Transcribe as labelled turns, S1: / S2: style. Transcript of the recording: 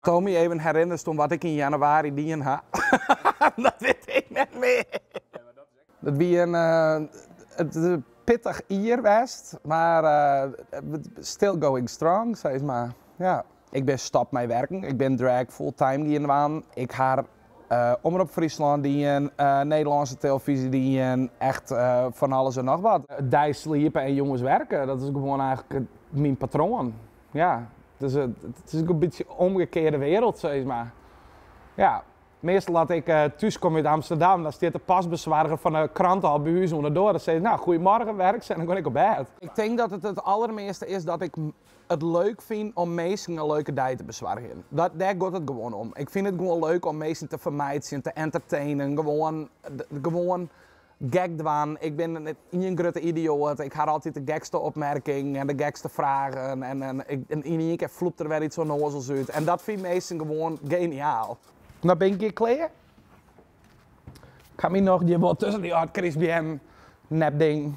S1: Kan me even herinneren toen wat ik in januari dien had. Dat weet ik net meer. Dat wie een pittig jaar was, maar still going strong, zeg maar. Ja. Ik ben stop met werken. Ik ben drag fulltime die aan. Ik ga Omroep Friesland die Nederlandse televisie die echt van alles en nog wat. Die sliepen en jongens werken, dat is gewoon eigenlijk mijn patroon. Ja. Dus het is ook een beetje een omgekeerde wereld, zeg maar. Ja, meestal laat ik thuis kom uit Amsterdam, dan staat de pasbezorger van de krant al bij huis onderdoor. Dan zeg je, nou, goedemorgen, werk, en dan ga ik op bed. Ik denk dat het allermeeste is dat ik het leuk vind om mensen een leuke dag te bezorgen. Daar gaat het gewoon om. Ik vind het gewoon leuk om mensen te vermijden, te entertainen, gewoon gek doen. Ik ben een grote idioot. Ik had altijd de gekste opmerking en de gekste vragen. En in één keer vloept er weer iets onnozels uit. En dat vind mensen gewoon geniaal. Nou ben ik hier klaar. Ik ga me nog wat tussen die Art Chris BM nep ding.